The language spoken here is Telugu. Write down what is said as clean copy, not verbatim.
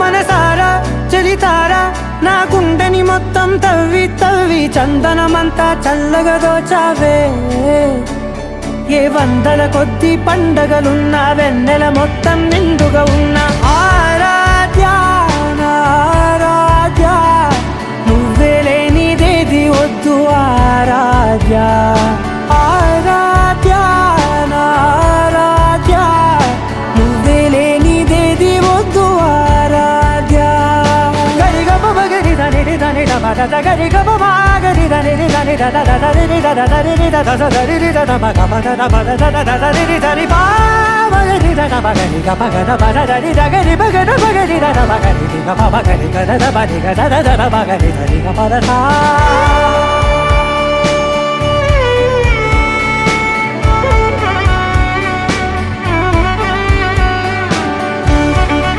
మనసారా చలితారా నా గుండెని మొత్తం తవ్వి తవ్వి చందనమంతా చల్లగా దోచావే ఏ వందల కొద్ది పండగలున్నా వెన్నెల మొత్తం నిండుగా ఉన్న ఆరాధ్య నా ఆరాధ్య నువ్వే లేనిదేది వద్దు ఆరాధ్య ఆరాధ్య నా ఆరాధ్య నువ్వే లేనిదేది వద్దు ఆరాధ్య గరిగ బగరి దని దని డబద గరిగ బగరి దని దని దద దరి దద దరి దద దరి దద బగద బద దద దరి దరి బావరి దద బగరి గబగద బద దరి దగరి బగద బగరి దద బగరి గబ బగరి గద బగరి గద దద బగరి దరి గబద